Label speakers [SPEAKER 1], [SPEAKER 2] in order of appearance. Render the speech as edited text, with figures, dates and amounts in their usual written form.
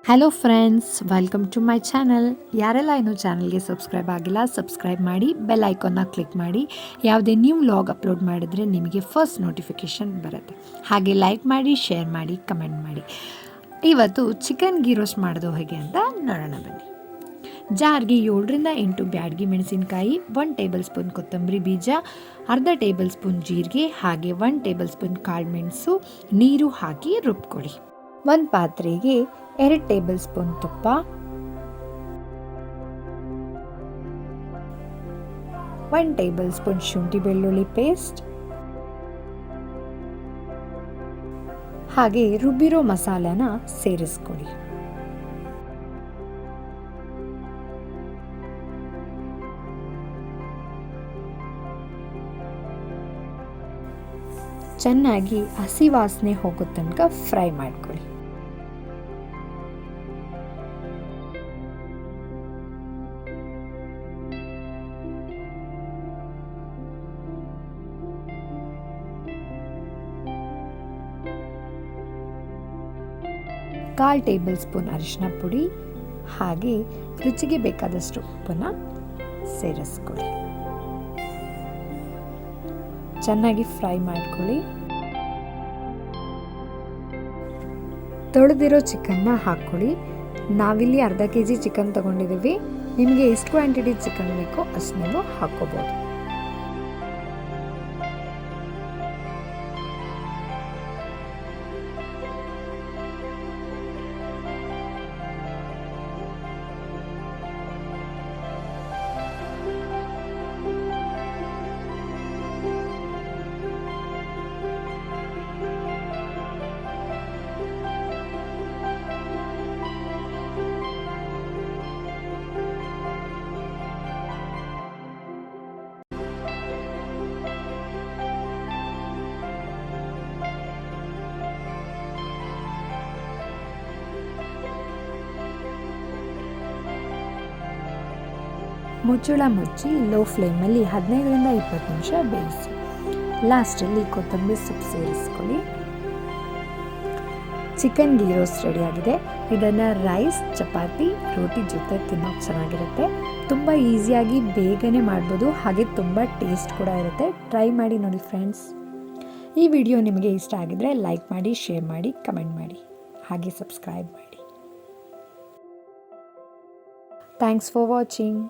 [SPEAKER 1] Hello friends, welcome to my channel. ಯಾರೆಲ್ಲ ಇನ್ನೂ ಚಾನಲ್ಗೆ ಸಬ್ಸ್ಕ್ರೈಬ್ ಆಗಿಲ್ಲ, ಸಬ್ಸ್ಕ್ರೈಬ್ ಮಾಡಿ, ಬೆಲ್ ಐಕಾನ್ನ ಕ್ಲಿಕ್ ಮಾಡಿ. ಯಾವುದೇ ನ್ಯೂ ವ್ಲಾಗ್ ಅಪ್ಲೋಡ್ ಮಾಡಿದ್ರೆ ನಿಮಗೆ ಫಸ್ಟ್ ನೋಟಿಫಿಕೇಷನ್ ಬರುತ್ತೆ. ಹಾಗೆ ಲೈಕ್ ಮಾಡಿ, ಶೇರ್ ಮಾಡಿ, ಕಮೆಂಟ್ ಮಾಡಿ. ಇವತ್ತು ಚಿಕನ್ ಗೀ ರೋಸ್ಟ್ ಮಾಡೋದು ಹೇಗೆ ಅಂತ ನೋಡೋಣ ಬನ್ನಿ. ಜಾರ್ಗೆ 7-8 ಬ್ಯಾಡಗಿ ಮೆಣಸಿನಕಾಯಿ, 1 ಟೇಬಲ್ ಸ್ಪೂನ್ ಕೊತ್ತಂಬರಿ ಬೀಜ, ಅರ್ಧ ಟೇಬಲ್ ಸ್ಪೂನ್ ಜೀರಿಗೆ, ಹಾಗೆ 1 ಟೇಬಲ್ ಸ್ಪೂನ್ ಕಾಳುಮೆಣಸು, ನೀರು ಹಾಕಿ ರುಬ್ಕೊಳ್ಳಿ. ಒಂದು ಪಾತ್ರೆಗೆ 2 ಟೇಬಲ್ ಸ್ಪೂನ್ ತುಪ್ಪ, 1 ಟೇಬಲ್ ಸ್ಪೂನ್ ಶುಂಠಿ ಬೆಳ್ಳುಳ್ಳಿ ಪೇಸ್ಟ್, ಹಾಗೆ ರುಬ್ಬಿರೋ ಮಸಾಲಾನ ಸೇರಿಸ್ಕೊಳ್ಳಿ. ಚೆನ್ನಾಗಿ ಹಸಿ ವಾಸನೆ ಹೋಗೋ ತನಕ ಫ್ರೈ ಮಾಡ್ಕೊಳ್ಳಿ. ಕಾಲು ಟೇಬಲ್ ಸ್ಪೂನ್ ಅರಿಶಿನ ಪುಡಿ ಹಾಗೆ ರುಚಿಗೆ ಬೇಕಾದಷ್ಟು ಉಪ್ಪನ್ನು ಸೇರಿಸ್ಕೊಳ್ಳಿ. ಚೆನ್ನಾಗಿ ಫ್ರೈ ಮಾಡ್ಕೊಳ್ಳಿ. ತೊಳೆದಿರೋ ಚಿಕನ್ನ ಹಾಕ್ಕೊಳ್ಳಿ. ನಾವಿಲ್ಲಿ ಅರ್ಧ ಕೆಜಿ ಚಿಕನ್ ತಗೊಂಡಿದ್ದೀವಿ. ನಿಮಗೆ ಎಷ್ಟು ಕ್ವಾಂಟಿಟಿ ಚಿಕನ್ ಬೇಕೋ ಅಷ್ಟು ನೀವು ಹಾಕ್ಕೋಬೋದು. ಮುಚ್ಚಳ ಮುಚ್ಚಿ ಲೋ ಫ್ಲೇಮಲ್ಲಿ 15-20 ನಿಮಿಷ ಬೇಯಿಸಿ. ಲಾಸ್ಟಲ್ಲಿ ಕೊತ್ತಂಬರಿ ಸೊಪ್ಪು ಸೇರಿಸ್ಕೊಳ್ಳಿ. ಚಿಕನ್ ಗೀ ರೋಸ್ಟ್ ರೆಡಿಯಾಗಿದೆ. ಇದನ್ನು ರೈಸ್, ಚಪಾತಿ, ರೋಟಿ ಜೊತೆ ತಿನ್ನೋಕೆ ಚೆನ್ನಾಗಿರುತ್ತೆ. ತುಂಬ ಈಸಿಯಾಗಿ ಬೇಗನೆ ಮಾಡ್ಬೋದು, ಹಾಗೆ ತುಂಬ ಟೇಸ್ಟ್ ಕೂಡ ಇರುತ್ತೆ. ಟ್ರೈ ಮಾಡಿ ನೋಡಿ ಫ್ರೆಂಡ್ಸ್. ಈ ವಿಡಿಯೋ ನಿಮಗೆ ಇಷ್ಟ ಆಗಿದರೆ ಲೈಕ್ ಮಾಡಿ, ಶೇರ್ ಮಾಡಿ, ಕಮೆಂಟ್ ಮಾಡಿ, ಹಾಗೆ ಸಬ್ಸ್ಕ್ರೈಬ್ ಮಾಡಿ. Thanks for watching.